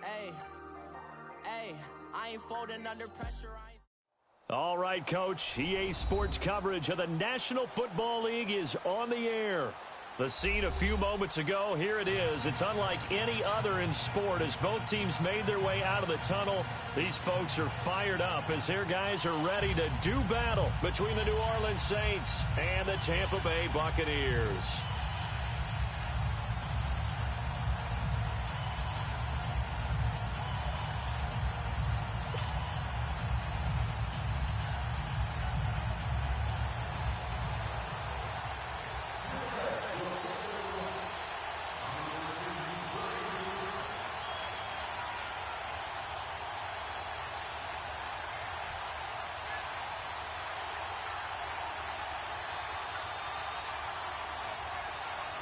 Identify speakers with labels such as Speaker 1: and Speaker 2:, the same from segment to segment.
Speaker 1: I ain't folding under pressure.
Speaker 2: All right, Coach. EA Sports coverage of the National Football League is on the air. The scene a few moments ago, here it is. It's unlike any other in sport as both teams made their way out of the tunnel. These folks are fired up as their guys are ready to do battle between the New Orleans Saints and the Tampa Bay Buccaneers.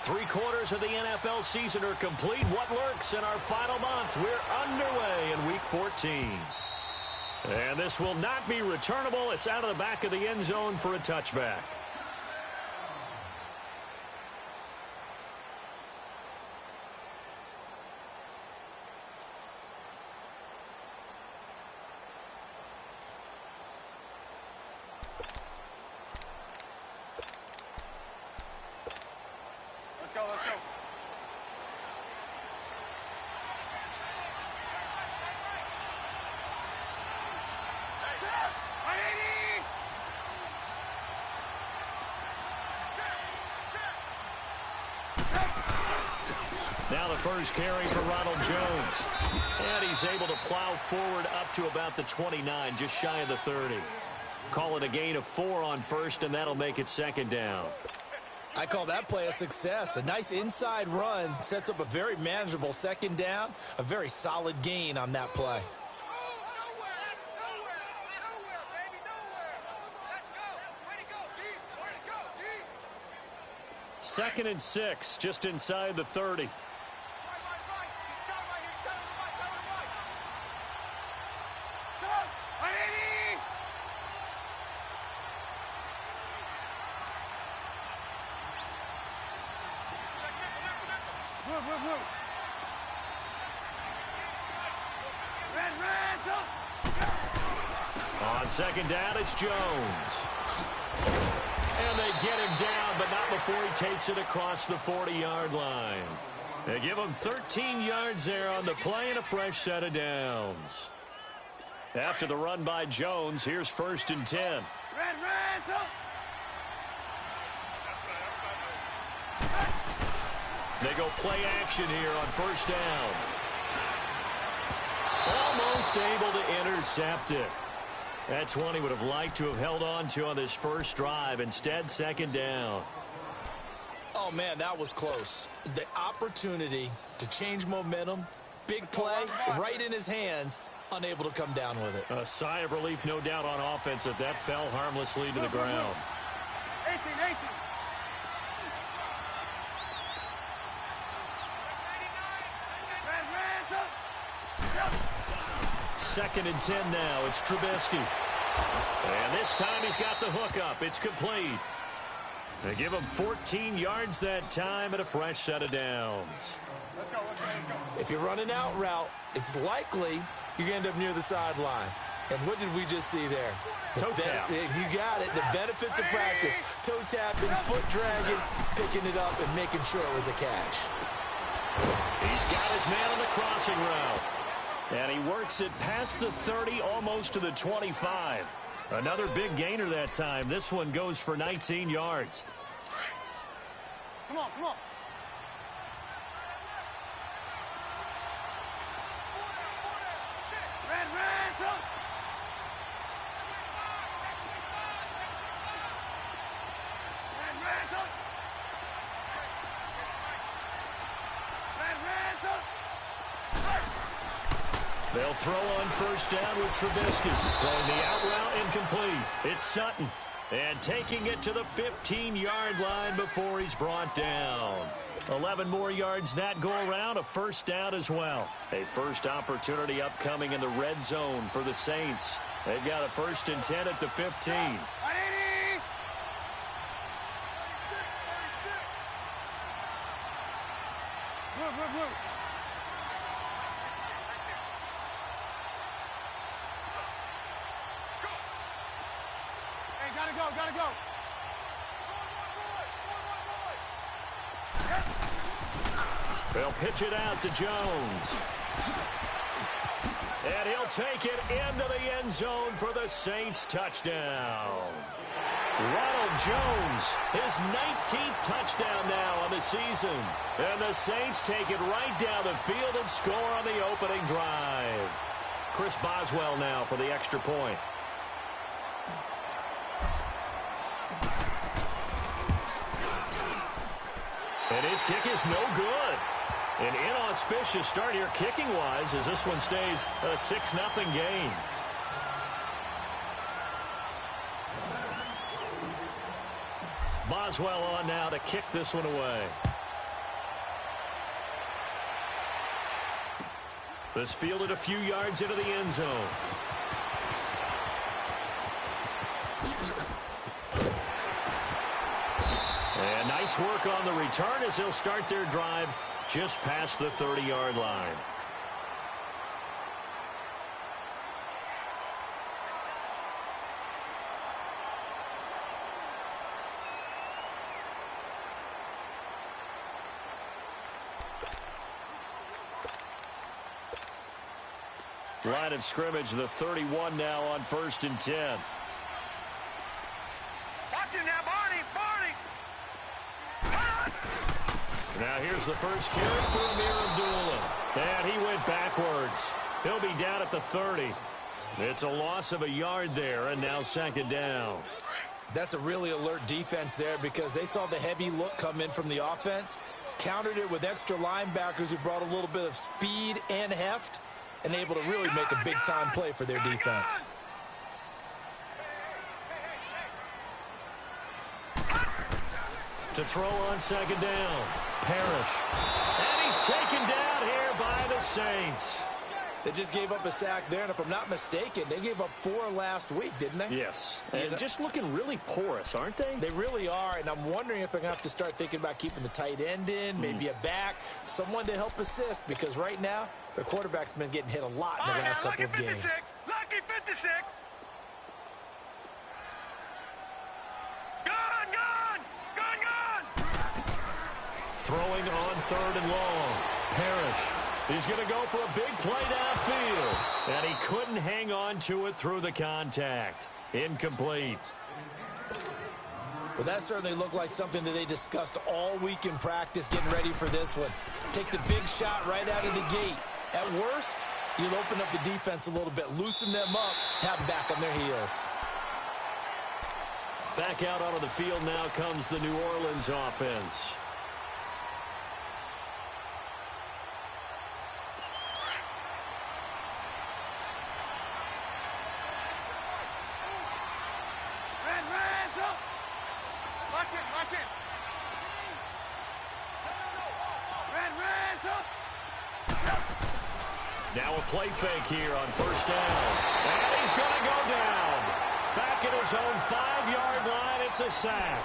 Speaker 2: Three-quarters of the NFL season are complete. What lurks in our final month? We're underway in Week 14. And this will not be returnable. It's out of the back of the end zone for a touchback. Now the first carry for Ronald Jones. And he's able to plow forward up to about the 29, just shy of the 30. Call it a gain of 4 on first, and that'll make it second down.
Speaker 3: I call that play a success. A nice inside run sets up a very manageable second down. A very solid gain on that play.
Speaker 2: Second and 6, just inside the 30. On second down, it's Jones. And they get him down, but not before he takes it across the 40-yard line. They give him 13 yards there on the play and a fresh set of downs. After the run by Jones, here's first and 10. They go play action here on first down. Almost able to intercept it. That's one he would have liked to have held on to on this first drive. Instead, second down.
Speaker 3: Oh, man, that was close. The opportunity to change momentum, big play, right in his hands, unable to come down with it.
Speaker 2: A sigh of relief, no doubt, on offense if that fell harmlessly to the ground.
Speaker 4: 18.
Speaker 2: Second and 10 now. It's Trubisky. And this time he's got the hook up. It's complete. They give him 14 yards that time and a fresh set of downs.
Speaker 4: Let's go.
Speaker 3: If you're running out route, it's likely you're going to end up near the sideline. And what did we just see there?
Speaker 2: Toe tap.
Speaker 3: You got it. The benefits of practice. Toe tapping, foot dragging, picking it up, and making sure it was a catch.
Speaker 2: He's got his man on the crossing route. And he works it past the 30, almost to the 25. Another big gainer that time. This one goes for 19 yards.
Speaker 4: Come on.
Speaker 2: They'll throw on first down with Trubisky. Throwing the out route incomplete. It's Sutton. And taking it to the 15-yard line before he's brought down. 11 more yards that go around. A first down as well. A first opportunity upcoming in the red zone for the Saints. They've got a first and 10 at the 15.
Speaker 4: gotta go.
Speaker 2: They'll pitch it out to Jones. And he'll take it into the end zone for the Saints touchdown. Ronald Jones, his 19th touchdown now on the season. And the Saints take it right down the field and score on the opening drive. Chris Boswell now for the extra point. And his kick is no good. An inauspicious start here kicking-wise as this one stays a 6-0 game. Boswell on now to kick this one away. This fielded a few yards into the end zone. And nice work on the return as they'll start their drive just past the 30-yard line. Line of scrimmage, the 31 now on 1st and 10.
Speaker 4: Watch him now, Barney!
Speaker 2: Now here's the first carry for Amir Abdullah. And he went backwards. He'll be down at the 30. It's a loss of a yard there, and now 2nd down.
Speaker 3: That's a really alert defense there because they saw the heavy look come in from the offense, countered it with extra linebackers who brought a little bit of speed and heft, and able to really make a big-time play for their defense.
Speaker 2: To throw on 2nd down, Parrish. And he's taken down here by the Saints.
Speaker 3: They just gave up a sack there, and if I'm not mistaken, they gave up 4 last week, didn't they?
Speaker 2: Yes, and just looking really porous, aren't they?
Speaker 3: They really are, and I'm wondering if they're going to have to start thinking about keeping the tight end in, maybe a back, someone to help assist, because right now, their quarterback's been getting hit a lot in the last couple of games.
Speaker 4: Lucky 56!
Speaker 2: Throwing on 3rd and long. Parrish. He's going to go for a big play downfield. And he couldn't hang on to it through the contact. Incomplete.
Speaker 3: Well, that certainly looked like something that they discussed all week in practice getting ready for this one. Take the big shot right out of the gate. At worst, you'll open up the defense a little bit, loosen them up, have them back on their heels.
Speaker 2: Back out onto the field now comes the New Orleans offense. Now a play fake here on 1st down. And he's going to go down. Back at his own 5-yard line, it's a sack.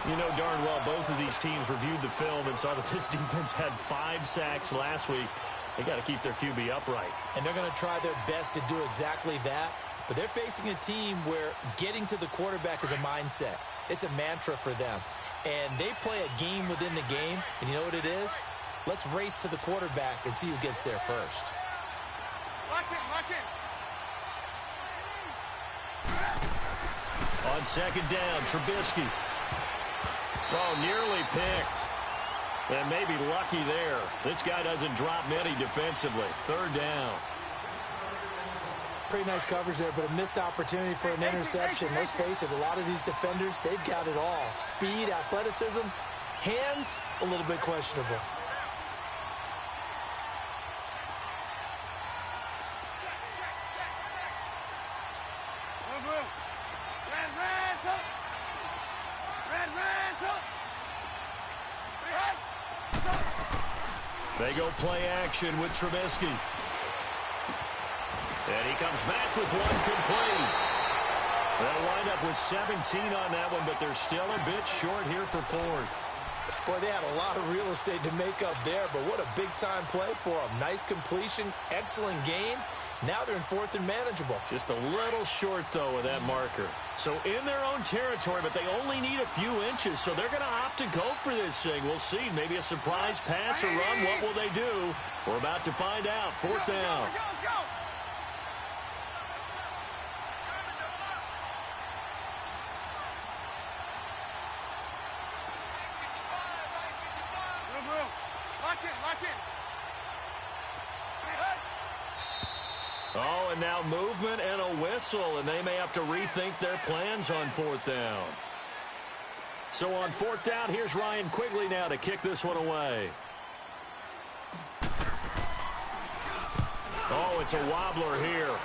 Speaker 2: You know darn well both of these teams reviewed the film and saw that this defense had 5 sacks last week. They got to keep their QB upright.
Speaker 3: And they're going to try their best to do exactly that. But they're facing a team where getting to the quarterback is a mindset. It's a mantra for them. And they play a game within the game. And you know what it is? Let's race to the quarterback and see who gets there first.
Speaker 4: Lock it.
Speaker 2: On 2nd down, Trubisky. Oh, nearly picked. And maybe lucky there. This guy doesn't drop many defensively. 3rd down.
Speaker 3: Pretty nice coverage there, but a missed opportunity for an interception. Let's face it, a lot of these defenders, they've got it all. Speed, athleticism, hands, a little bit questionable.
Speaker 2: They go play action with Trubisky. And he comes back with one complete. They'll wind up with 17 on that one, but they're still a bit short here for 4th.
Speaker 3: Boy, they had a lot of real estate to make up there, but what a big-time play for them. Nice completion, excellent game, Now they're in 4th and manageable.
Speaker 2: Just a little short, though, of that marker. So in their own territory, but they only need a few inches, so they're going to opt to go for this thing. We'll see. Maybe a surprise pass or run. What will they do? We're about to find out. 4th down.
Speaker 4: Go. Lock in.
Speaker 2: Oh, and now movement and a whistle, and they may have to rethink their plans on 4th down. So on 4th down, here's Ryan Quigley now to kick this one away. Oh, it's a wobbler here.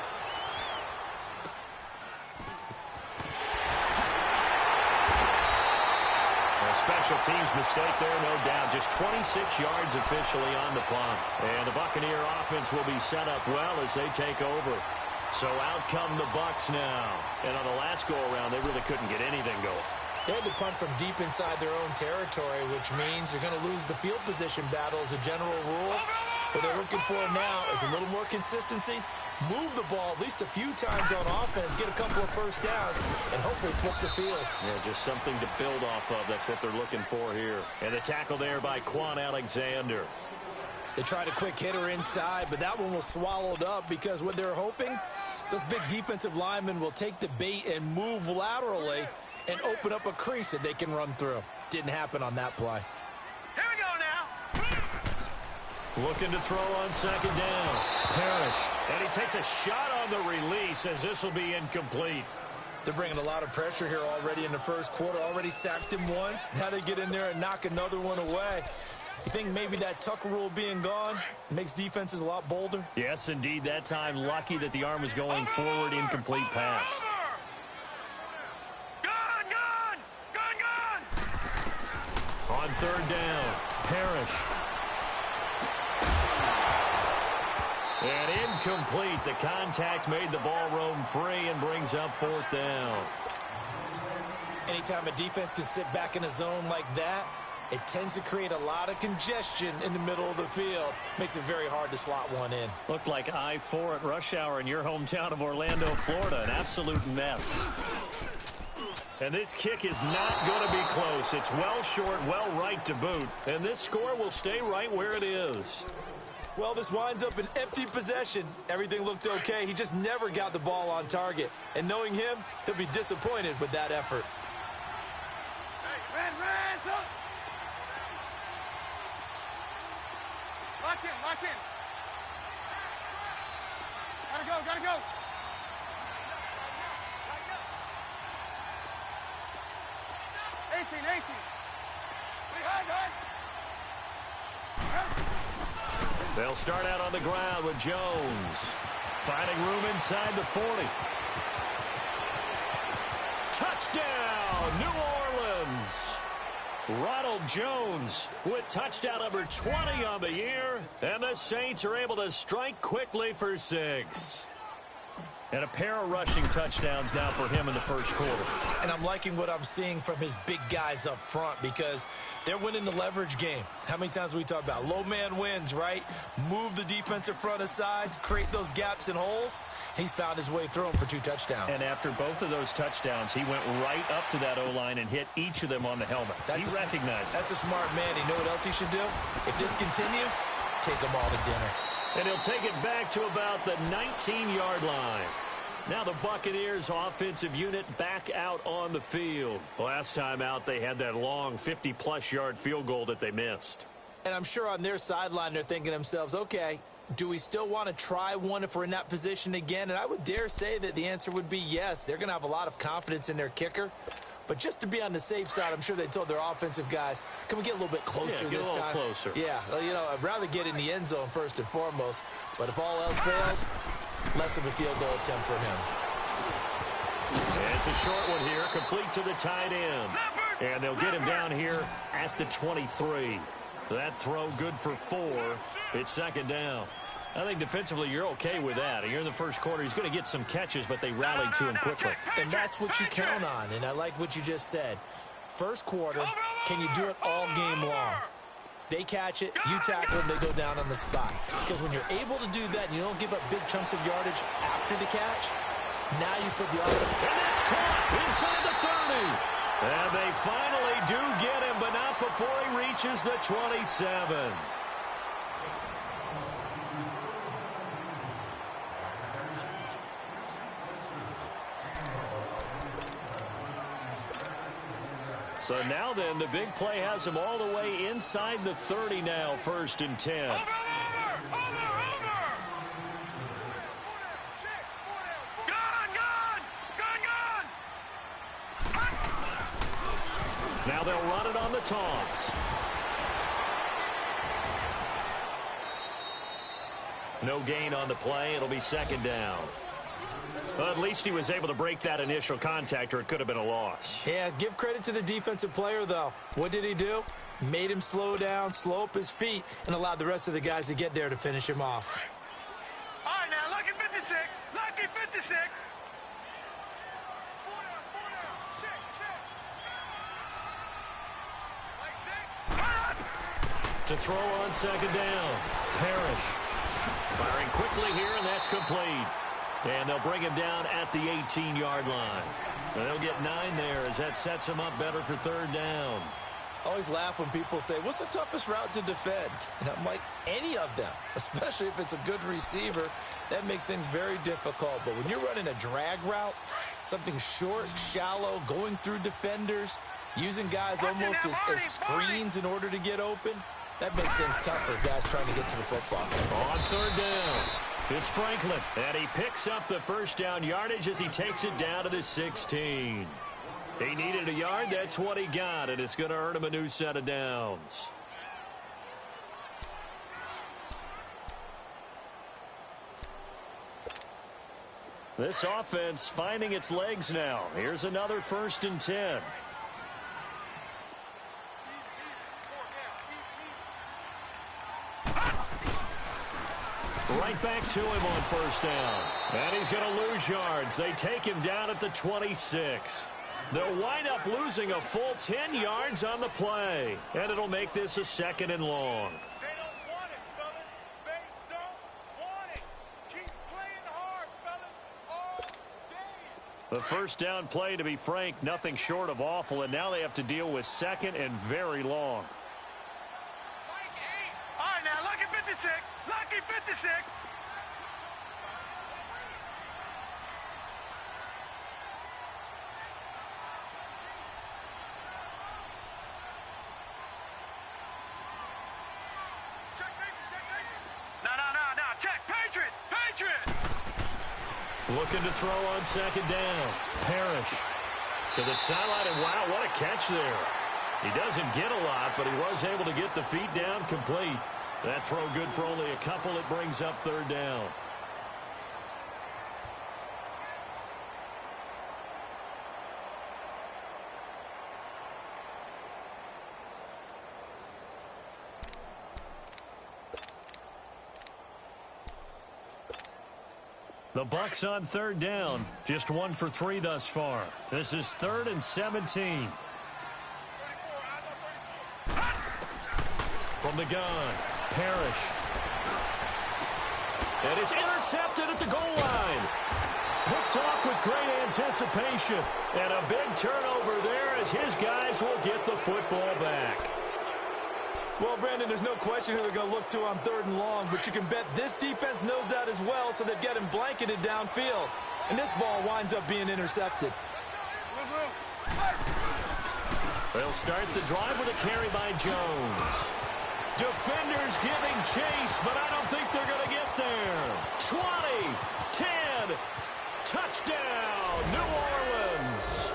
Speaker 2: A special teams mistake there, no doubt. Just 26 yards officially on the punt. And the Buccaneer offense will be set up well as they take over. So out come the Bucs now. And on the last go-around, they really couldn't get anything going.
Speaker 3: They had to punt from deep inside their own territory, which means they're going to lose the field position battle as a general rule. What they're looking for now is a little more consistency, move the ball at least a few times on offense, get a couple of first downs, and hopefully flip the field.
Speaker 2: Yeah, just something to build off of. That's what they're looking for here. And the tackle there by Quan Alexander.
Speaker 3: They tried a quick hitter inside, but that one was swallowed up because what they're hoping, those big defensive linemen will take the bait and move laterally and open up a crease that they can run through. Didn't happen on that play.
Speaker 4: Here we go now.
Speaker 2: Looking to throw on 2nd down. Parrish. And he takes a shot on the release as this will be incomplete.
Speaker 3: They're bringing a lot of pressure here already in the first quarter. Already sacked him once. Now they get in there and knock another one away. You think maybe that Tucker rule being gone makes defenses a lot bolder?
Speaker 2: Yes, indeed. That time, lucky that the arm was going forward. Incomplete pass. On 3rd down, Parrish. And incomplete. The contact made the ball roam free and brings up 4th down.
Speaker 3: Anytime a defense can sit back in a zone like that, it tends to create a lot of congestion in the middle of the field. Makes it very hard to slot one in.
Speaker 2: Looked like I-4 at rush hour in your hometown of Orlando, Florida. An absolute mess. And this kick is not going to be close. It's well short, well right to boot. And this score will stay right where it is.
Speaker 3: Well, this winds up an empty possession. Everything looked okay. He just never got the ball on target. And knowing him, he'll be disappointed with that effort.
Speaker 4: Hey, ran, up. Lock in. Gotta go. 18.
Speaker 2: They'll start out on the ground with Jones. Finding room inside the 40. Touchdown, New Orleans. Ronald Jones with touchdown number 20 on the year. And the Saints are able to strike quickly for 6. And a pair of rushing touchdowns now for him in the first quarter.
Speaker 3: And I'm liking what I'm seeing from his big guys up front because they're winning the leverage game. How many times we talk about low man wins, right? Move the defensive front aside, create those gaps and holes. He's found his way through them for 2 touchdowns.
Speaker 2: And after both of those touchdowns, he went right up to that O-line and hit each of them on the helmet. He recognized it.
Speaker 3: That's a smart man. You know what else he should do? If this continues, take them all to dinner.
Speaker 2: And he'll take it back to about the 19-yard line. Now the Buccaneers offensive unit back out on the field. Last time out, they had that long 50-plus yard field goal that they missed.
Speaker 3: And I'm sure on their sideline, they're thinking to themselves, okay, do we still want to try one if we're in that position again? And I would dare say that the answer would be yes. They're going to have a lot of confidence in their kicker. But just to be on the safe side, I'm sure they told their offensive guys, can we get a little bit closer this time?
Speaker 2: Closer.
Speaker 3: Yeah, you know, I'd rather get in the end zone first and foremost. But if all else fails, less of a field goal attempt for him.
Speaker 2: And it's a short one here, complete to the tight end. And they'll get him down here at the 23. That throw good for 4. It's 2nd down. I think defensively you're okay with that. You're in the first quarter. He's going to get some catches, but they rallied to him quickly.
Speaker 3: And that's what you count on, and I like what you just said. First quarter, can you do it all game long? They catch it, you tackle them, they go down on the spot. Because when you're able to do that and you don't give up big chunks of yardage after the catch, now you put the offense.
Speaker 2: And that's caught inside the 30. And they finally do get him, but not before he reaches the 27. So now then, the big play has him all the way inside the 30 now, 1st and 10.
Speaker 4: Over!
Speaker 2: Now they'll run it on the toss. No gain on the play. It'll be 2nd down. Well, at least he was able to break that initial contact, or it could have been a loss.
Speaker 3: Yeah, give credit to the defensive player, though. What did he do? Made him slow down, slow up his feet, and allowed the rest of the guys to get there to finish him off.
Speaker 4: All right, now, lucky 56. Lucky 56.
Speaker 2: To throw on 2nd down. Parrish. Firing quickly here, and that's complete. And they'll bring him down at the 18-yard line. They'll get 9 there as that sets him up better for 3rd down.
Speaker 3: I always laugh when people say, what's the toughest route to defend? And I'm like, any of them, especially if it's a good receiver. That makes things very difficult. But when you're running a drag route, something short, shallow, going through defenders, using guys almost as screens in order to get open, that makes things tough for guys trying to get to the football.
Speaker 2: On 3rd down, it's Franklin. And he picks up the 1st down yardage as he takes it down to the 16. He needed a yard. That's what he got, and it's going to earn him a new set of downs. This offense finding its legs now. Here's another 1st and 10. Right back to him on 1st down. And he's going to lose yards. They take him down at the 26. They'll wind up losing a full 10 yards on the play. And it'll make this a 2nd and long.
Speaker 4: They don't want it, fellas. They don't want it. Keep playing hard, fellas, all day.
Speaker 2: The 1st down play, to be frank, nothing short of awful. And now they have to deal with 2nd and very long.
Speaker 4: All right, now, lucky 56. Lucky 56. No. Check. Patriot.
Speaker 2: Looking to throw on 2nd down. Parrish to the sideline, and wow, what a catch there. He doesn't get a lot, but he was able to get the feet down complete. That throw good for only a couple. It brings up 3rd down. The Bucs on 3rd down. Just 1 for 3 thus far. This is 3rd and 17. From the gun, Parrish. And it's intercepted at the goal line. Picked off with great anticipation. And a big turnover there as his guys will get the football back.
Speaker 3: Well, Brandon, there's no question who they're going to look to on 3rd and long, but you can bet this defense knows that as well, so they've got him blanketed downfield. And this ball winds up being intercepted.
Speaker 2: They'll start the drive with a carry by Jones. Defenders giving chase, but I don't think they're going to get there. 20, 10, touchdown, New Orleans.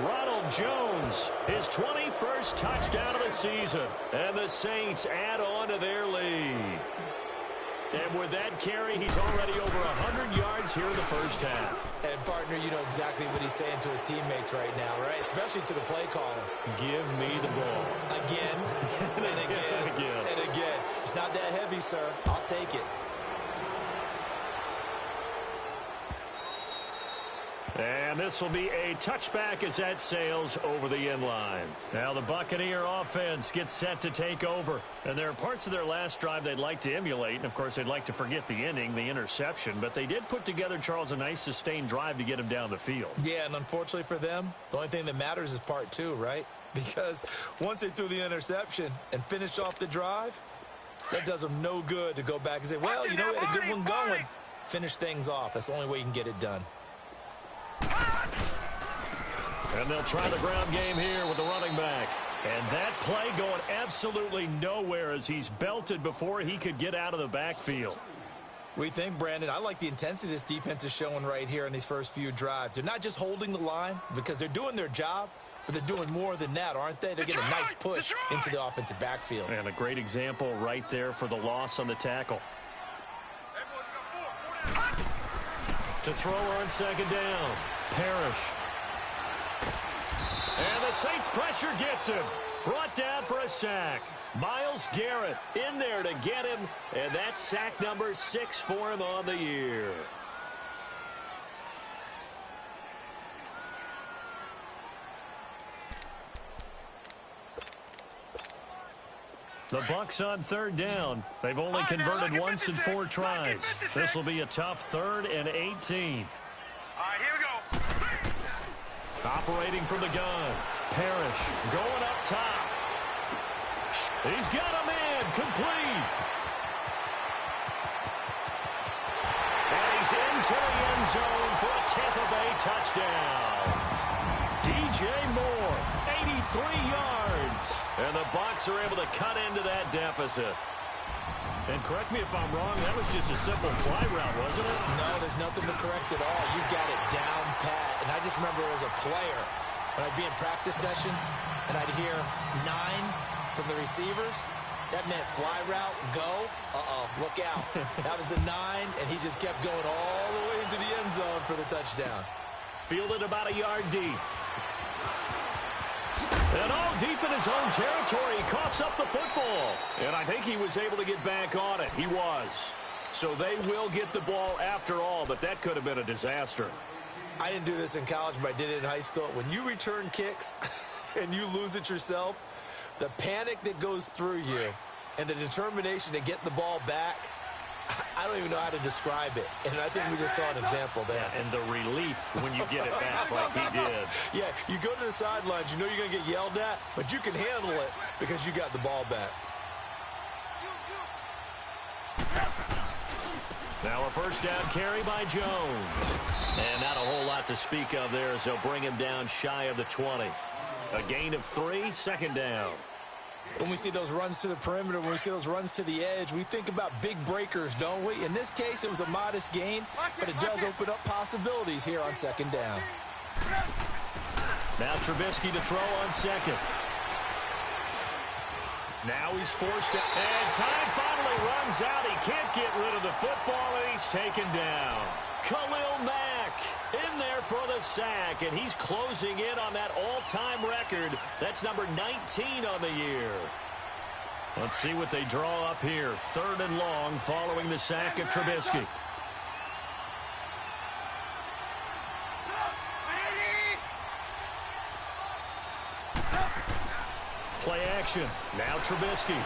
Speaker 2: Ronald Jones, his 21st touchdown of the season. And the Saints add on to their lead. And with that carry, he's already over 100 yards here in the 1st half.
Speaker 3: And, partner, you know exactly what he's saying to his teammates right now, right? Especially to the play caller.
Speaker 2: Give me the ball.
Speaker 3: Again, and again, and again. It's not that heavy, sir. I'll take it.
Speaker 2: And this will be a touchback as that sails over the end line. Now the Buccaneer offense gets set to take over. And there are parts of their last drive they'd like to emulate. And, of course, they'd like to forget the ending, the interception. But they did put together, Charles, a nice sustained drive to get him down the field.
Speaker 3: Yeah, and unfortunately for them, the only thing that matters is part two, right? Because once they threw the interception and finished off the drive, that does them no good to go back and say, well, you know, we had a good one going. Finish things off. That's the only way you can get it done.
Speaker 2: And they'll try the ground game here with the running back. And that play going absolutely nowhere as he's belted before he could get out of the backfield.
Speaker 3: What do you think, Brandon? I like the intensity this defense is showing right here in these first few drives. They're not just holding the line because they're doing their job, but they're doing more than that, aren't they? They're getting a nice push into the offensive backfield.
Speaker 2: And a great example right there for the loss on the tackle. To throw on second down, Parrish. And the Saints pressure gets him. Brought down for a sack. Myles Garrett in there to get him. And that's sack number 6 for him on the year. The Bucs on third down. They've only converted once in 4 tries. This will be a tough 3rd and 18.
Speaker 4: All right, here we go.
Speaker 2: Operating from the gun. Parrish going up top. He's got a man complete. And he's into the end zone for a Tampa Bay touchdown. DJ Moore, 83 yards. And the Bucs are able to cut into that deficit. And correct me if I'm wrong, that was just a simple fly route, wasn't it?
Speaker 3: No, there's nothing to correct at all. You got it down pat. And I just remember as a player, when I'd be in practice sessions and I'd hear 9 from the receivers, that meant fly route, go, look out. That was the 9, and he just kept going all the way into the end zone for the touchdown.
Speaker 2: Fielded about a yard deep. And all deep in his own territory, he coughs up the football. And I think he was able to get back on it. He was. So they will get the ball after all, but that could have been a disaster.
Speaker 3: I didn't do this in college, but I did it in high school. When you return kicks and you lose it yourself, the panic that goes through you and the determination to get the ball back, I don't even know how to describe it. And I think we just saw an example there.
Speaker 2: Yeah, and the relief when you get it back like he did.
Speaker 3: Yeah, you go to the sidelines, you know you're going to get yelled at, but you can handle it because you got the ball back.
Speaker 2: Now a first down carry by Jones. And not a whole lot to speak of there as they'll bring him down shy of the 20. A gain of 3, second down.
Speaker 3: When we see those runs to the perimeter, when we see those runs to the edge, we think about big breakers, don't we? In this case, it was a modest gain, but it does open up possibilities here on second down.
Speaker 2: Now Trubisky to throw on second. Now he's forced to, and time finally runs out. He can't get rid of the football, and he's taken down. Khalil Mack in there for the sack, and he's closing in on that all-time record. That's number 19 on the year. Let's see what they draw up here. 3rd and long following the sack of Trubisky. Play action. Now Trubisky.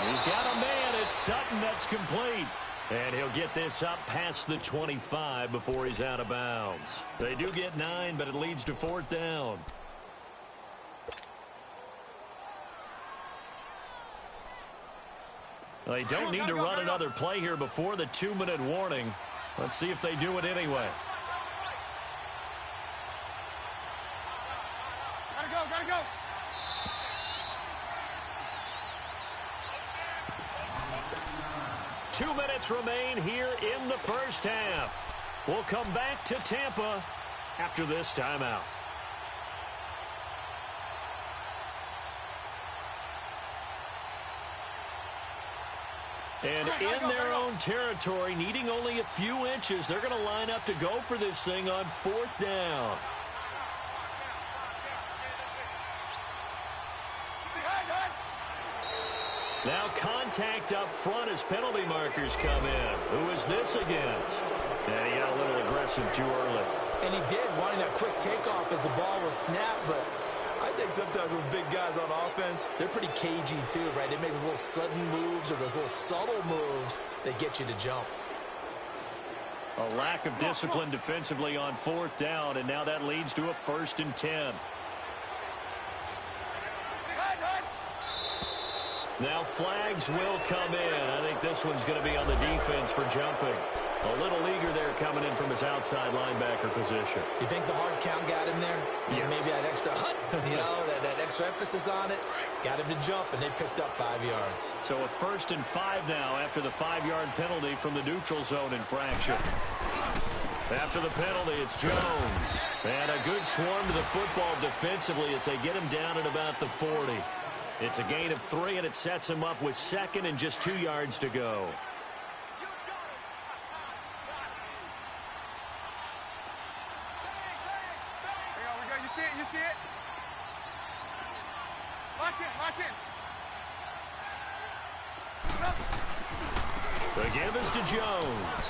Speaker 2: He's got a man. It's Sutton that's complete. And he'll get this up past the 25 before he's out of bounds. They do get 9, but it leads to 4th down. They don't need to run another play here before the 2-minute warning. Let's see if they do it anyway.
Speaker 4: Gotta go.
Speaker 2: 2 minutes remain here in the first half. We'll come back to Tampa after this timeout. And in their own territory, needing only a few inches, they're going to line up to go for this thing on 4th down. Now contact up front as penalty markers come in. Who is this against? And he got a little aggressive too early.
Speaker 3: And he did, wanting that quick takeoff as the ball was snapped, but I think sometimes those big guys on offense, they're pretty cagey too, right? They make those little sudden moves or those little subtle moves that get you to jump.
Speaker 2: A lack of discipline defensively on 4th down, and now that leads to a 1st and 10. Now flags will come in. I think this one's going to be on the defense for jumping. A little eager there coming in from his outside linebacker position.
Speaker 3: You think the hard count got him there?
Speaker 2: Yes.
Speaker 3: Maybe that extra that extra emphasis on it got him to jump, and they picked up 5 yards.
Speaker 2: So a 1st and 5 now after the 5-yard penalty from the neutral zone infraction. After the penalty, it's Jones. And a good swarm to the football defensively as they get him down at about the 40. It's a gain of 3, and it sets him up with 2nd and just 2 yards to go.
Speaker 4: You see it? Lock in.
Speaker 2: The give is to Jones.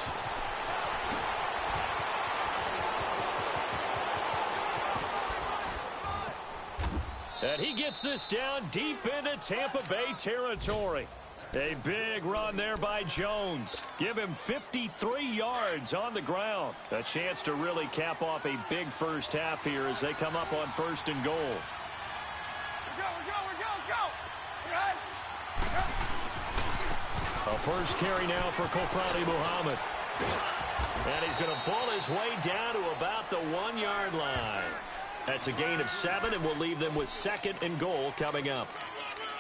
Speaker 2: And he gets this down deep into Tampa Bay territory. A big run there by Jones. Give him 53 yards on the ground. A chance to really cap off a big first half here as they come up on 1st and goal.
Speaker 4: We're go.
Speaker 2: A first carry now for Kofrani Muhammad. And he's going to ball his way down to about the 1-yard line. That's a gain of 7, and we'll leave them with 2nd and goal coming up.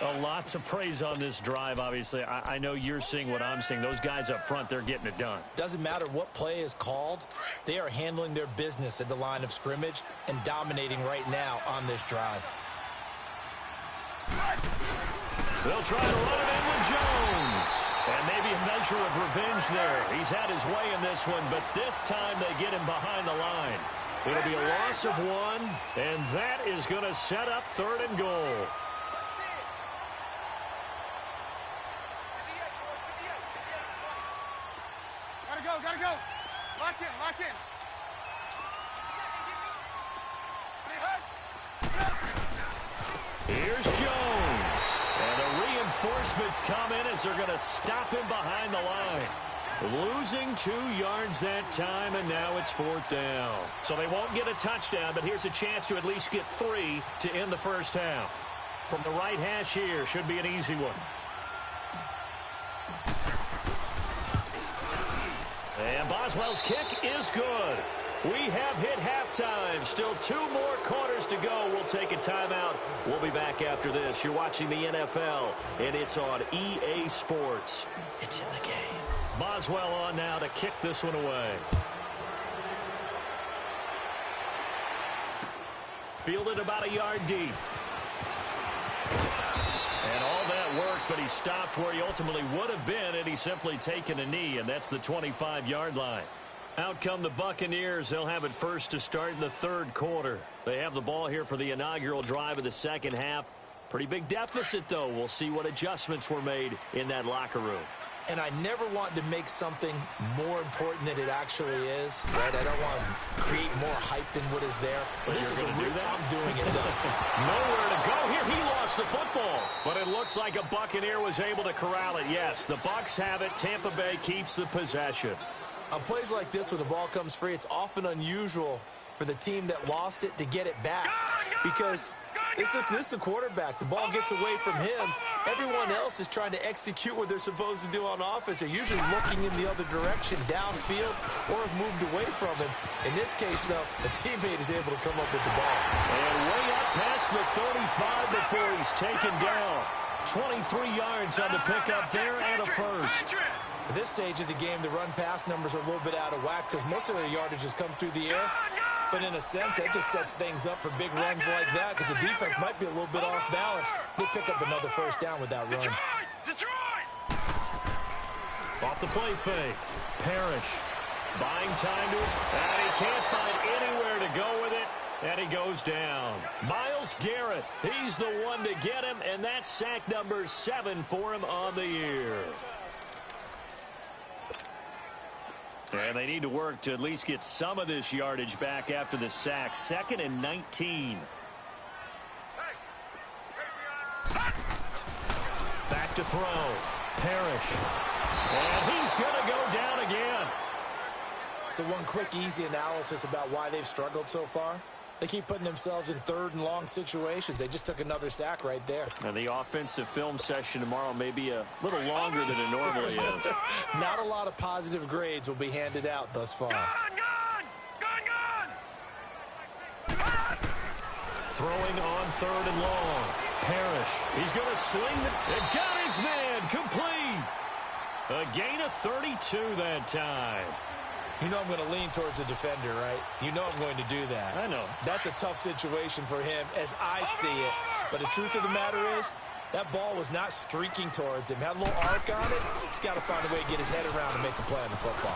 Speaker 2: A lot to praise on this drive, obviously. I know you're seeing what I'm seeing. Those guys up front, they're getting it done.
Speaker 3: Doesn't matter what play is called. They are handling their business at the line of scrimmage and dominating right now on this drive.
Speaker 2: They'll try to run it in with Jones. And maybe a measure of revenge there. He's had his way in this one, but this time they get him behind the line. It'll be a loss of 1, and that is going to set up 3rd and goal.
Speaker 4: Gotta go. Lock in.
Speaker 2: Here's Jones. And the reinforcements come in as they're going to stop him behind the line. Losing 2 yards that time, and now it's 4th down. So they won't get a touchdown, but here's a chance to at least get 3 to end the first half. From the right hash here, should be an easy one. And Boswell's kick is good. We have hit halftime. Still 2 more quarters to go. We'll take a timeout. We'll be back after this. You're watching the NFL, and it's on EA Sports. It's in the game. Boswell on now to kick this one away. Fielded about a yard deep. And all that work, but he stopped where he ultimately would have been had he simply taken a knee, and that's the 25-yard line. Out come the Buccaneers. They'll have it first to start in the 3rd quarter. They have the ball here for the inaugural drive of the 2nd half. Pretty big deficit, though. We'll see what adjustments were made in that locker room.
Speaker 3: And I never want to make something more important than it actually is, right? I don't want to create more hype than what is there. But this is I'm doing it, though.
Speaker 2: Nowhere to go here. He lost the football. But it looks like a Buccaneer was able to corral it. Yes, the Bucs have it. Tampa Bay keeps the possession.
Speaker 3: On plays like this, when the ball comes free, it's often unusual for the team that lost it to get it back. Because this is the quarterback. The ball gets away from him. Everyone else is trying to execute what they're supposed to do on offense. They're usually looking in the other direction, downfield, or have moved away from him. In this case, though, the teammate is able to come up with the ball.
Speaker 2: And way up past the 35 before he's taken down. 23 yards on the pickup there and a first.
Speaker 3: At this stage of the game, the run-pass numbers are a little bit out of whack because most of their yardage has come through the air. But in a sense, that just sets things up for big runs like that because the defense might be a little bit off balance. They pick up another first down with that run.
Speaker 2: Off the play fake. Parrish buying time to his... And he can't find anywhere to go with it. And he goes down. Myles Garrett, he's the one to get him, and that's sack number 7 for him on the year. And they need to work to at least get some of this yardage back after the sack. 2nd and 19. Back to throw. Parrish. And he's going to go down again.
Speaker 3: So one quick, easy analysis about why they've struggled so far. They keep putting themselves in 3rd and long situations. They just took another sack right there.
Speaker 2: And the offensive film session tomorrow may be a little longer than it normally is.
Speaker 3: Not a lot of positive grades will be handed out thus far.
Speaker 2: Throwing on 3rd and long. Parrish. He's going to sling it. And got his man. Complete. A gain of 32 that time.
Speaker 3: You know I'm going to lean towards the defender, right? You know I'm going to do that.
Speaker 2: I know.
Speaker 3: That's a tough situation for him as I see it. But the truth of the matter is, that ball was not streaking towards him. Had a little arc on it. He's got to find a way to get his head around and make a play on the football.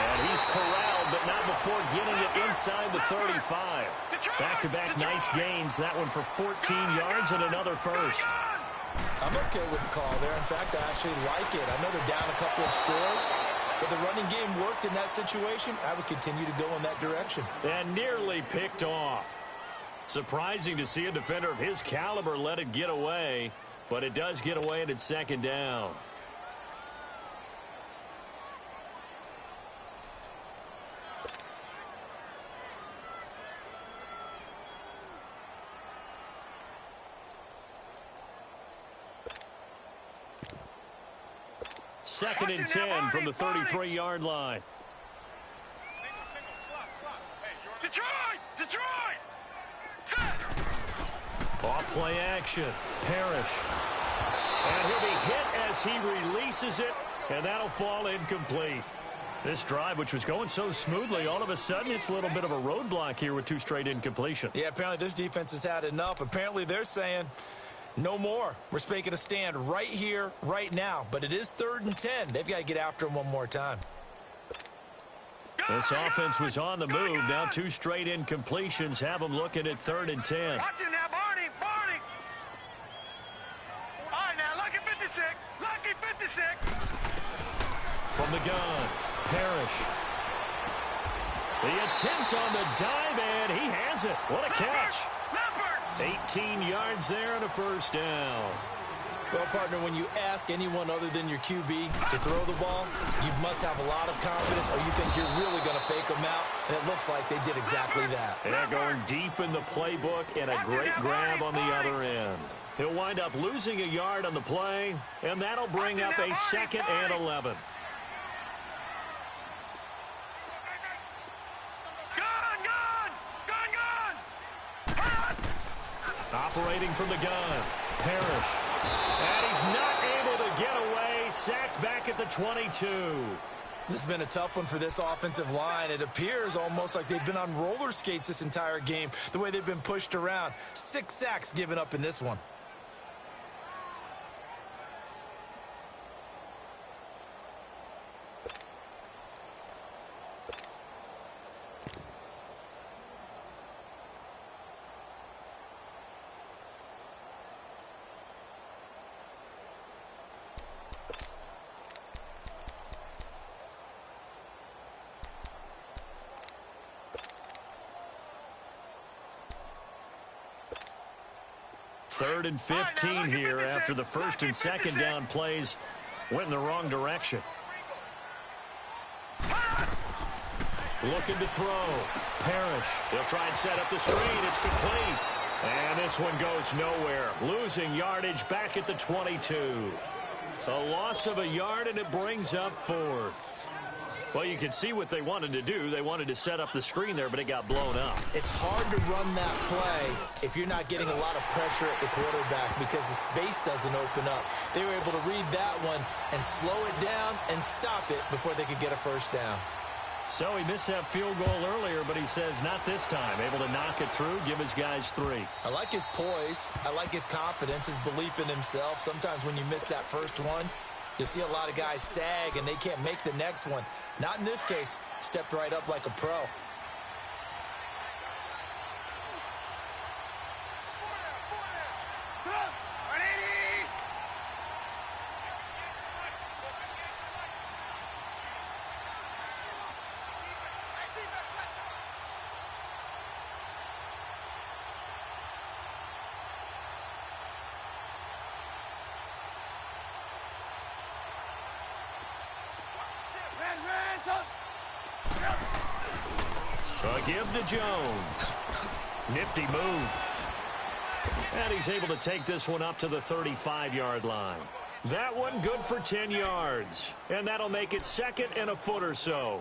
Speaker 2: And he's corralled, but not before getting it inside the 35. Back-to-back nice gains. That one for 14 yards and another first.
Speaker 3: I'm okay with the call there. In fact, I actually like it. I know they're down a couple of scores, but the running game worked in that situation. I would continue to go in that direction.
Speaker 2: And nearly picked off. Surprising to see a defender of his caliber let it get away, but it does get away and it's 2nd down. Second and 10 from the 33-yard line.
Speaker 4: Single, slot. Hey, Detroit!
Speaker 2: Off play action. Parrish. And he'll be hit as he releases it, and that'll fall incomplete. This drive, which was going so smoothly, all of a sudden it's a little bit of a roadblock here with 2 straight incompletions.
Speaker 3: Yeah, apparently this defense has had enough. Apparently they're saying, no more. We're making a stand right here, right now. But it is 3rd and 10. They've got to get after him one more time.
Speaker 2: This offense was on the move. Now 2 straight incompletions have them looking at 3rd and 10.
Speaker 4: Watch him now, Barney. All right, now, lucky 56.
Speaker 2: From the gun, Parrish. The attempt on the dive, and he has it. What a catch. 18 yards there and a first down.
Speaker 3: Well, partner, when you ask anyone other than your QB to throw the ball, you must have a lot of confidence, or you think you're really going to fake them out, and it looks like they did exactly that.
Speaker 2: And going deep in the playbook and a great grab on the other end. He'll wind up losing a yard on the play, and that'll bring up a 2nd and 11. Operating from the gun, Parrish. And he's not able to get away. Sacked back at the 22.
Speaker 3: This has been a tough one for this offensive line. It appears almost like they've been on roller skates this entire game, the way they've been pushed around. 6 sacks given up in this one.
Speaker 2: Third and 15 here after the 1st and 2nd down plays went in the wrong direction. Looking to throw. Parrish. He'll try and set up the screen. It's complete. And this one goes nowhere. Losing yardage back at the 22. A loss of a yard, and it brings up 4th. Well, you can see what they wanted to do. They wanted to set up the screen there, but it got blown up.
Speaker 3: It's hard to run that play if you're not getting a lot of pressure at the quarterback because the space doesn't open up. They were able to read that one and slow it down and stop it before they could get a first down.
Speaker 2: So he missed that field goal earlier, but he says not this time. Able to knock it through, give his guys 3.
Speaker 3: I like his poise. I like his confidence, his belief in himself. Sometimes when you miss that first one, you see a lot of guys sag and they can't make the next one. Not in this case. Stepped right up like a pro.
Speaker 2: A give to Jones. Nifty move. And he's able to take this one up to the 35-yard line. That one good for 10 yards. And that'll make it second and a foot or so.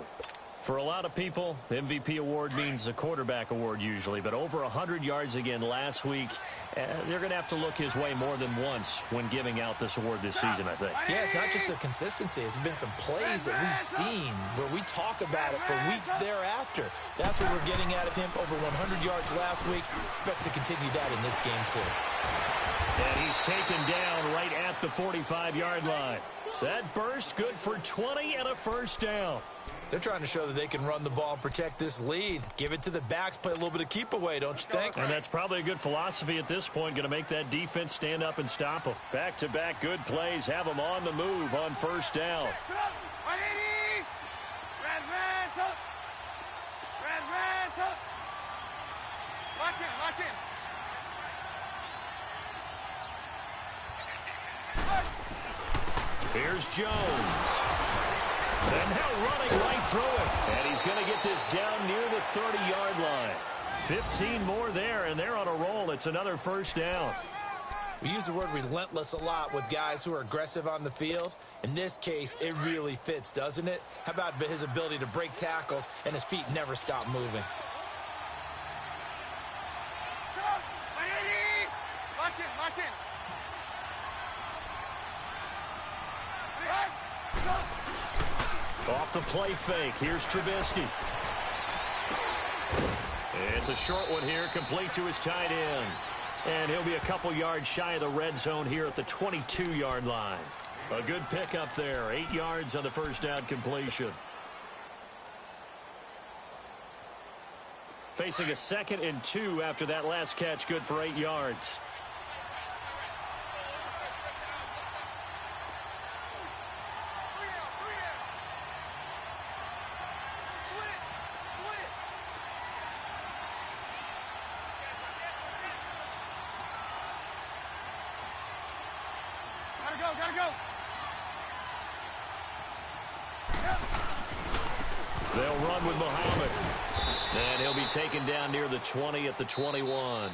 Speaker 2: For a lot of people, MVP award means a quarterback award usually, but over 100 yards again last week. They're going to have to look his way more than once when giving out this award this season, I think.
Speaker 3: Yeah, it's not just the consistency. It's been some plays that we've seen where we talk about it for weeks thereafter. That's what we're getting out of him. Over 100 yards last week. Expects to continue that in this game, too.
Speaker 2: And he's taken down right at the 45-yard line. That burst good for 20 and a first down.
Speaker 3: They're trying to show that they can run the ball and protect this lead. Give it to the backs, play a little bit of keep away, don't you think?
Speaker 2: And that's probably a good philosophy at this point. Going to make that defense stand up and stop them. Back-to-back good plays. Have them on the move on first down.
Speaker 4: Lock in.
Speaker 2: Here's Jones. And now running right through it. And he's going to get this down near the 30-yard line. 15 more there, and they're on a roll. It's another first down.
Speaker 3: We use the word relentless a lot with guys who are aggressive on the field. In this case, it really fits, doesn't it? How about his ability to break tackles and his feet never stop moving?
Speaker 4: Lock in.
Speaker 2: Off the play fake. Here's Trubisky. It's a short one here, complete to his tight end. And he'll be a couple yards shy of the red zone here at the 22-yard line. A good pickup there. 8 yards on the first down completion. Facing a 2nd and 2 after that last catch, good for 8 yards.
Speaker 4: Gotta go.
Speaker 2: They'll run with Muhammad. And he'll be taken down near the 20 at the 21.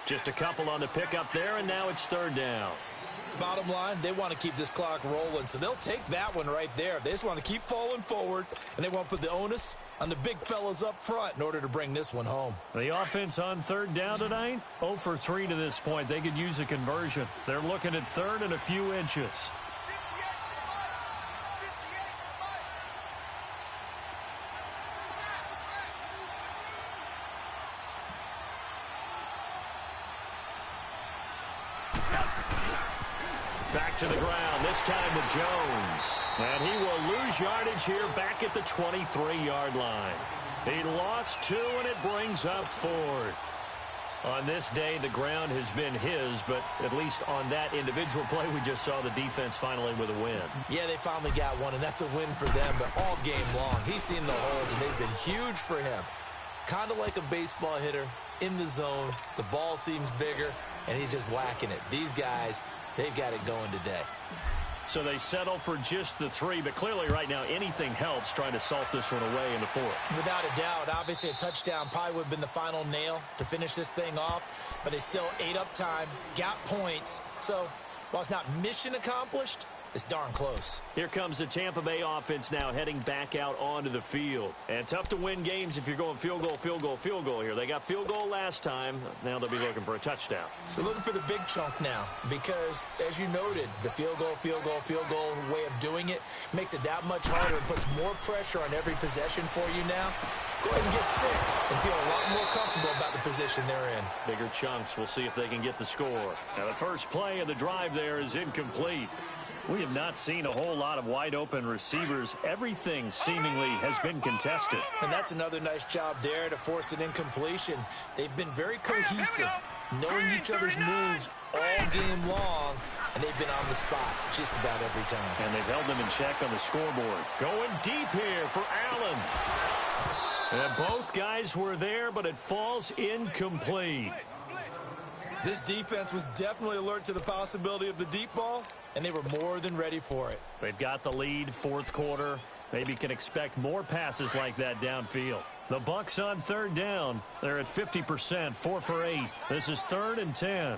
Speaker 2: Just a couple on the pickup there, and now it's third down.
Speaker 3: Bottom line, they want to keep this clock rolling, so they'll take that one right there. They just want to keep falling forward, and they want to put the onus on the big fellas up front in order to bring this one home.
Speaker 2: The offense on third down tonight, 0 for 3 to this point. They could use a conversion. They're looking at third and a few inches. Back to the ground, this time with Jones. And he will lose yardage here back at the 23-yard line. He lost 2, and it brings up 4th. On this day, the ground has been his, but at least on that individual play, we just saw the defense finally with a win.
Speaker 3: Yeah, they finally got one, and that's a win for them, but all game long, he's seen the holes, and they've been huge for him. Kind of like a baseball hitter in the zone. The ball seems bigger, and he's just whacking it. These guys, they've got it going today.
Speaker 2: So they settle for just the 3, but clearly right now anything helps trying to salt this one away in the 4th.
Speaker 3: Without a doubt, obviously a touchdown probably would have been the final nail to finish this thing off, but they still ate up time, got points. So while it's not mission accomplished, it's darn close.
Speaker 2: Here comes the Tampa Bay offense now heading back out onto the field. And tough to win games if you're going field goal here. They got field goal last time. Now they'll be looking for a touchdown.
Speaker 3: They're looking for the big chunk now because, as you noted, the field goal way of doing it makes it that much harder and puts more pressure on every possession for you now. Go ahead and get 6 and feel a lot more comfortable about the position they're in.
Speaker 2: Bigger chunks. We'll see if they can get the score. Now the first play of the drive there is incomplete. We have not seen a whole lot of wide-open receivers. Everything seemingly has been contested.
Speaker 3: And that's another nice job there to force an incompletion. They've been very cohesive, knowing each other's moves all game long, and they've been on the spot just about every time.
Speaker 2: And they've held them in check on the scoreboard. Going deep here for Allen. And both guys were there, but it falls incomplete.
Speaker 3: This defense was definitely alert to the possibility of the deep ball, and they were more than ready for it.
Speaker 2: They've got the lead, 4th quarter. Maybe can expect more passes like that downfield. The Bucs on third down. They're at 50%, 4 for 8. This is 3rd and 10.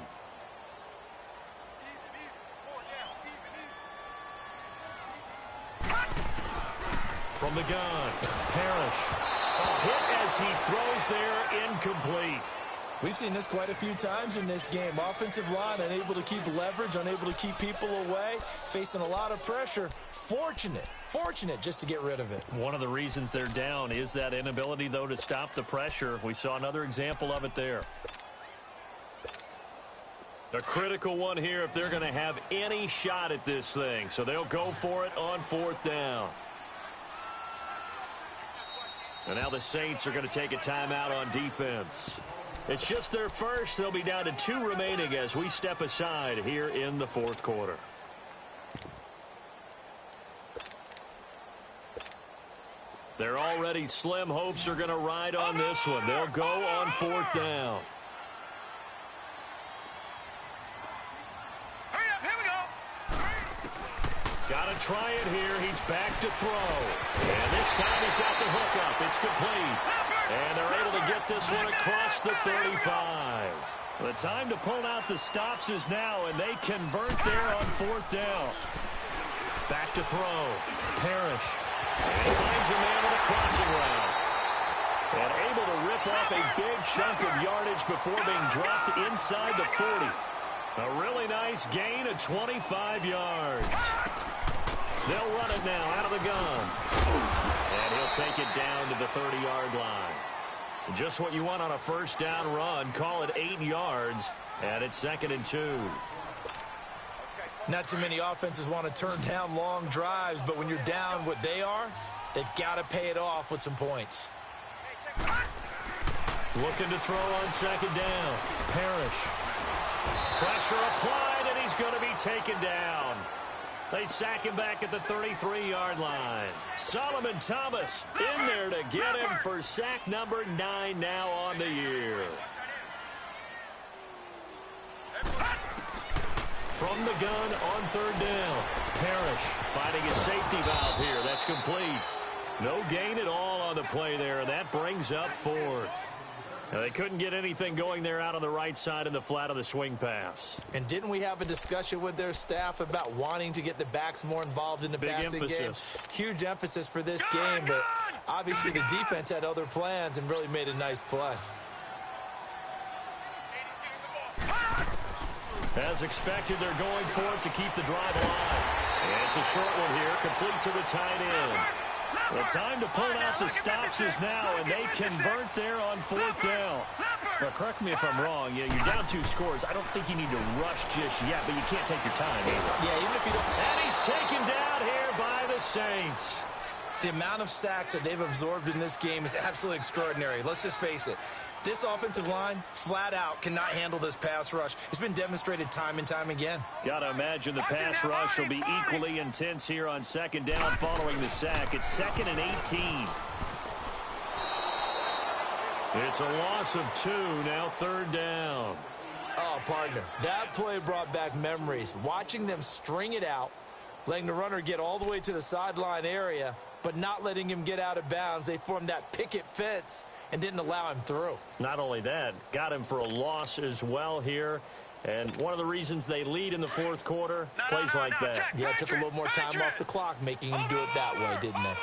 Speaker 2: From the gun, Parrish. A hit as he throws there, incomplete.
Speaker 3: We've seen this quite a few times in this game. Offensive line unable to keep leverage, unable to keep people away, facing a lot of pressure. Fortunate just to get rid of it.
Speaker 2: One of the reasons they're down is that inability, though, to stop the pressure. We saw another example of it there. A critical one here if they're going to have any shot at this thing. So they'll go for it on 4th down. And now the Saints are going to take a timeout on defense. It's just their first. They'll be down to 2 remaining as we step aside here in the 4th quarter. Their already slim hopes are going to ride on this one. They'll go on 4th down.
Speaker 4: Hurry up, here we go.
Speaker 2: Got to try it here. He's back to throw. And this time he's got the hook up. It's complete. And they're able to get this one across the 35. The time to pull out the stops is now, and they convert there on 4th down. Back to throw. Parrish. And he finds a man with a crossing route. And able to rip off a big chunk of yardage before being dropped inside the 40. A really nice gain of 25 yards. They'll run it now out of the gun. And he'll take it down to the 30-yard line. Just what you want on a 1st down run. Call it 8 yards. And it's 2nd and 2.
Speaker 3: Not too many offenses want to turn down long drives, but when you're down what they are, they've got to pay it off with some points.
Speaker 2: Looking to throw on 2nd down. Parrish. Pressure applied, and he's going to be taken down. They sack him back at the 33-yard line. Solomon Thomas in there to get him for sack number 9 now on the year. From the gun on 3rd down. Parrish finding a safety valve here. That's complete. No gain at all on the play there, and that brings up 4th. Now, they couldn't get anything going there out on the right side in the flat of the swing pass.
Speaker 3: And didn't we have a discussion with their staff about wanting to get the backs more involved in the passing game? Huge emphasis for this game, but obviously the defense had other plans and really made a nice play.
Speaker 2: As expected, they're going for it to keep the drive alive. And it's a short one here, complete to the tight end. The time to pull out the stops is now, and they convert there on 4th down. Now, correct me if I'm wrong. You're down 2 scores. I don't think you need to rush just yet, but you can't take your time either.
Speaker 3: Yeah, even if you don't.
Speaker 2: And he's taken down here by the Saints.
Speaker 3: The amount of sacks that they've absorbed in this game is absolutely extraordinary. Let's just face it. This offensive line, flat out, cannot handle this pass rush. It's been demonstrated time and time again.
Speaker 2: Got to imagine the pass rush will be equally intense here on 2nd down following the sack. It's 2nd and 18. It's a loss of 2, now 3rd down.
Speaker 3: Oh, partner, that play brought back memories. Watching them string it out, letting the runner get all the way to the sideline area, but not letting him get out of bounds. They formed that picket fence and didn't allow him through.
Speaker 2: Not only that, got him for a loss as well here. And one of the reasons they lead in the 4th quarter, plays like that.
Speaker 3: Yeah, it took a little more time off the clock, making him do it that way, didn't they?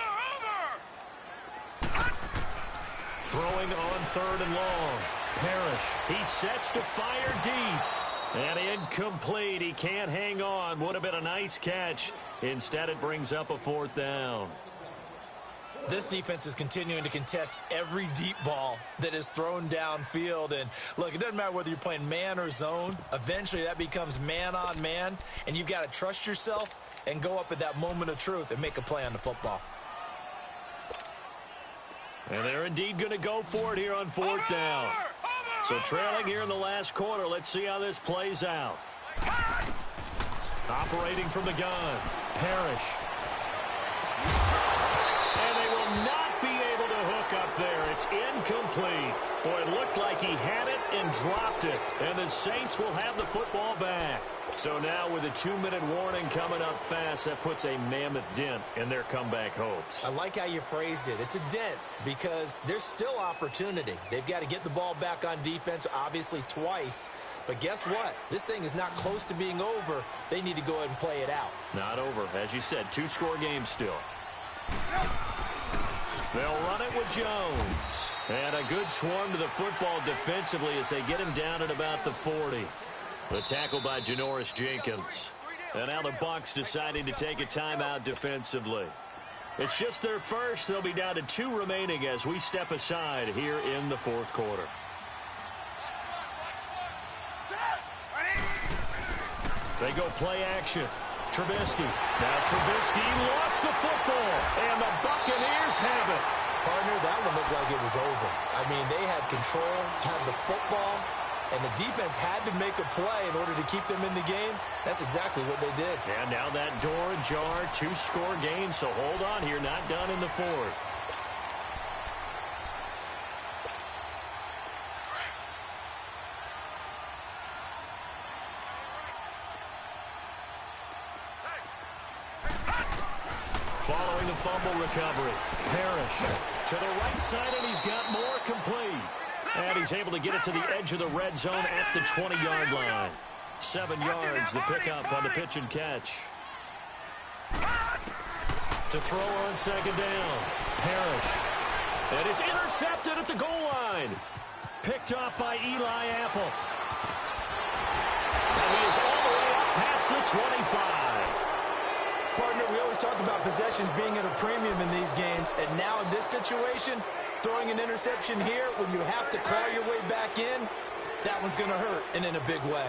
Speaker 2: Throwing on 3rd and long. Parrish, he sets to fire deep. And incomplete. He can't hang on. Would have been a nice catch. Instead, it brings up a 4th down.
Speaker 3: This defense is continuing to contest every deep ball that is thrown downfield. And, look, it doesn't matter whether you're playing man or zone. Eventually, that becomes man-on-man, and you've got to trust yourself and go up at that moment of truth and make a play on the football.
Speaker 2: And they're indeed going to go for it here on 4th down. So trailing here in the last quarter. Let's see how this plays out. Operating from the gun. Parrish. And they will not be able to hook up there. It's incomplete. Boy, it looked like he had it and dropped it. And the Saints will have the football back. So now with a 2-minute warning coming up fast, that puts a mammoth dent in their comeback hopes.
Speaker 3: I like how you phrased it. It's a dent because there's still opportunity. They've got to get the ball back on defense, obviously twice. But guess what? This thing is not close to being over. They need to go ahead and play it out.
Speaker 2: Not over. As you said, 2-score game still. They'll run it with Jones. And a good swarm to the football defensively as they get him down at about the 40. The tackle by Janoris Jenkins. And now the Bucs deciding to take a timeout defensively. It's just their first. They'll be down to 2 remaining as we step aside here in the fourth quarter. They go play action. Trubisky. Now Trubisky lost the football. And the Buccaneers have it.
Speaker 3: Partner, that one looked like it was over. I mean, they had control, had the football, and the defense had to make a play in order to keep them in the game. That's exactly what they did.
Speaker 2: And now that door ajar, 2-score game, so hold on here, not done in the fourth. Following the fumble recovery, Parrish to the right side, and he's got more complete. And he's able to get it to the edge of the red zone at the 20-yard line. 7 yards, the pickup on the pitch and catch. To throw on second down, Parrish. And it's intercepted at the goal line. Picked off by Eli Apple. And he is all the way up past the 25.
Speaker 3: Partner, we always talk about possessions being at a premium in these games, and now in this situation, throwing an interception here when you have to claw your way back in, that one's going to hurt, and in a big way.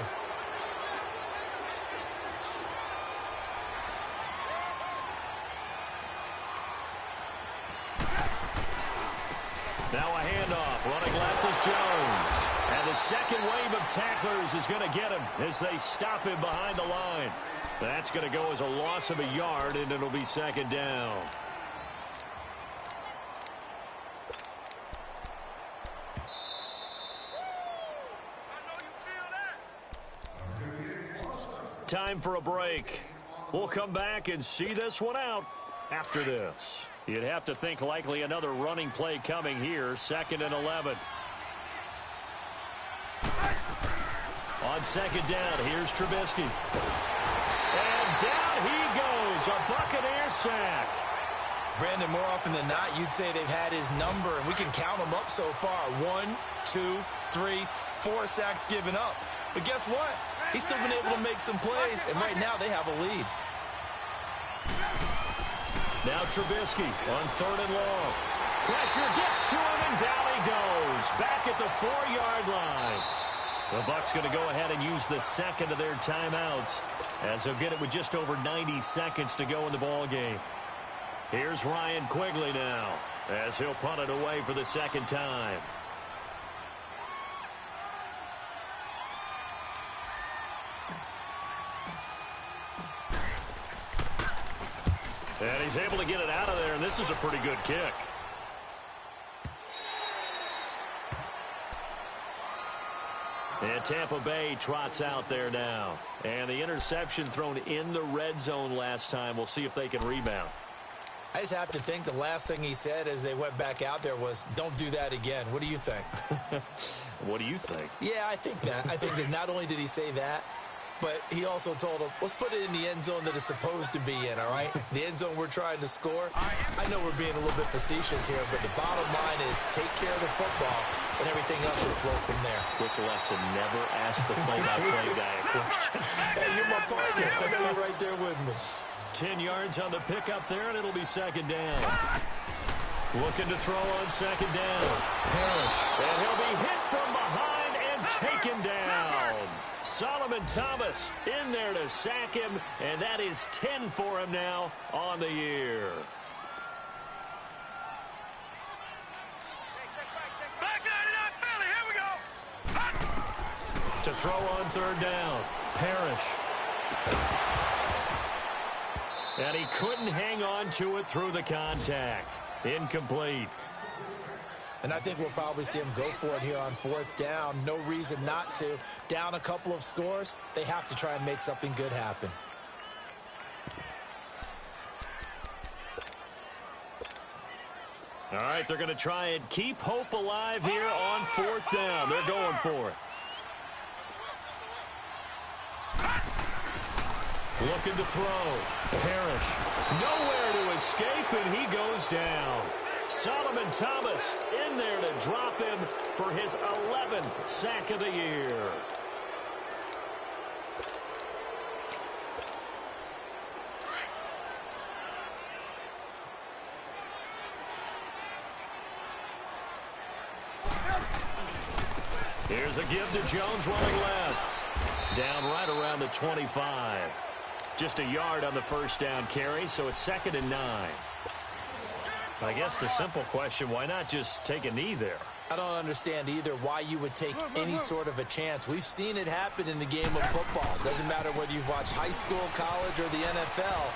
Speaker 2: Now a handoff, running left is Jones. And the second wave of tacklers is going to get him as they stop him behind the line. That's going to go as a loss of a yard, and it'll be second down. Time for a break. We'll come back and see this one out after this. You'd have to think likely another running play coming here, 2nd and 11. On second down, here's Trubisky. And down he goes, a Buccaneer sack.
Speaker 3: Brandon, more often than not, you'd say they've had his number, and we can count them up so far. 1, 2, 3, 4 sacks given up. But guess what? He's still been able to make some plays, and right now they have a lead.
Speaker 2: Now Trubisky on 3rd and long. Pressure gets to him, and down he goes. Back at the 4-yard line. The Bucs going to go ahead and use the second of their timeouts as they'll get it with just over 90 seconds to go in the ball game. Here's Ryan Quigley now as he'll punt it away for the second time. And he's able to get it out of there, and this is a pretty good kick. And Tampa Bay trots out there now. And the interception thrown in the red zone last time. We'll see if they can rebound.
Speaker 3: I just have to think the last thing he said as they went back out there was, don't do that again. What do you think?
Speaker 2: What do you think?
Speaker 3: Yeah, I think that. I think that not only did he say that, but he also told him, let's put it in the end zone that it's supposed to be in, all right? The end zone we're trying to score. I know we're being a little bit facetious here, but the bottom line is take care of the football, and everything else should flow from there.
Speaker 2: Quick lesson, never ask the play-by-play guy a question.
Speaker 3: Hey, you're my partner. I know you're right there with me.
Speaker 2: 10 yards on the pickup there, and it'll be second down. Looking to throw on second down. Parrish. And he'll be hit from behind and taken down. Solomon Thomas in there to sack him, and that is 10 for him now on the year. To throw on third down, Parrish. And he couldn't hang on to it through the contact. Incomplete.
Speaker 3: And I think we'll probably see them go for it here on 4th down. No reason not to. Down a couple of scores, they have to try and make something good happen.
Speaker 2: All right, they're going to try and keep hope alive here on 4th down. They're going for it. Looking to throw. Parrish. Nowhere to escape, and he goes down. Solomon Thomas in there to drop him for his 11th sack of the year. Here's a give to Jones running left. Down right around the 25. Just a yard on the first down carry, so it's 2nd and 9. I guess the simple question, why not just take a knee there?
Speaker 3: I don't understand either why you would take any sort of a chance. We've seen it happen in the game of football. Doesn't matter whether you've watched high school, college, or the NFL.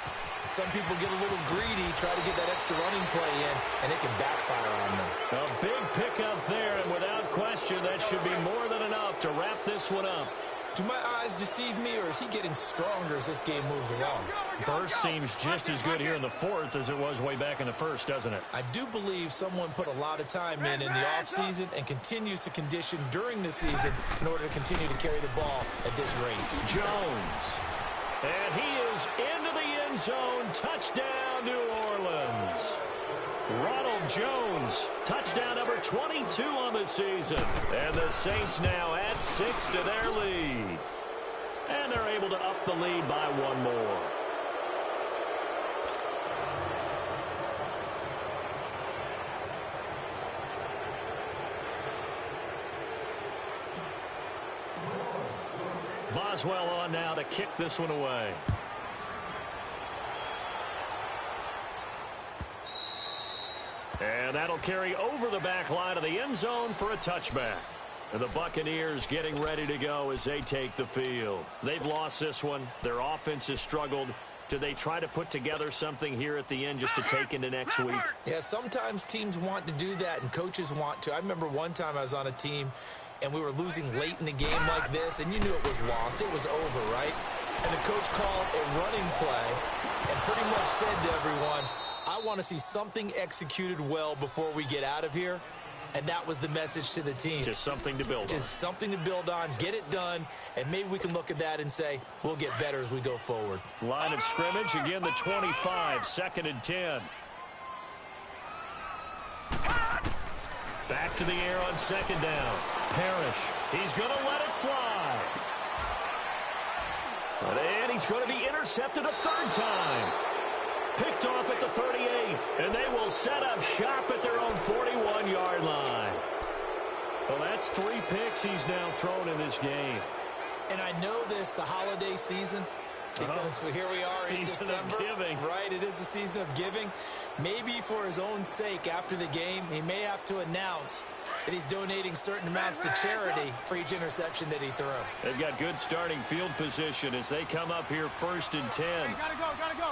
Speaker 3: Some people get a little greedy, try to get that extra running play in, and it can backfire on them.
Speaker 2: A big pickup there, and without question, that should be more than enough to wrap this one up.
Speaker 3: Do my eyes deceive me, or is he getting stronger as this game moves along?
Speaker 2: Burst seems just as good here in the 4th as it was way back in the 1st, doesn't it?
Speaker 3: I do believe someone put a lot of time in the offseason and continues to condition during the season in order to continue to carry the ball at this rate.
Speaker 2: Jones. And he is into the end zone. Touchdown, New Orleans. Ronald Jones, touchdown number 22 on the season. And the Saints now add 6 to their lead. And they're able to up the lead by 1 more. Boswell on now to kick this one away. And that'll carry over the back line of the end zone for a touchback. And the Buccaneers getting ready to go as they take the field. They've lost this one. Their offense has struggled. Do they try to put together something here at the end just to take into next week?
Speaker 3: Yeah, sometimes teams want to do that and coaches want to. I remember one time I was on a team and we were losing late in the game like this, and you knew it was lost. It was over, right? And the coach called a running play and pretty much said to everyone, I want to see something executed well before we get out of here. And that was the message to the team.
Speaker 2: Just something to build on.
Speaker 3: Just something to build on, get it done, and maybe we can look at that and say, we'll get better as we go forward.
Speaker 2: Line of scrimmage, again the 25, 2nd and 10. Back to the air on 2nd down. Parrish, he's going to let it fly. And he's going to be intercepted a 3rd time. Picked off at the 38, and they will set up shop at their own 41-yard line. Well, that's 3 picks he's now thrown in this game.
Speaker 3: And I know this, the holiday season, because here we are in December.
Speaker 2: Of giving.
Speaker 3: Right, it is the season of giving. Maybe for his own sake after the game, he may have to announce that he's donating certain amounts to charity for each interception that he threw.
Speaker 2: They've got good starting field position as they come up here 1st and 10.
Speaker 4: Hey, gotta go.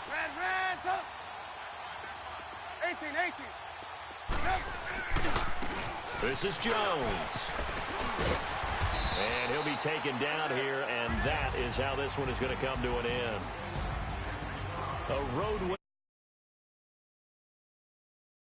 Speaker 4: Red, up. 18.
Speaker 2: This is Jones. And he'll be taken down here, and that is how this one is going to come to an end. A road win.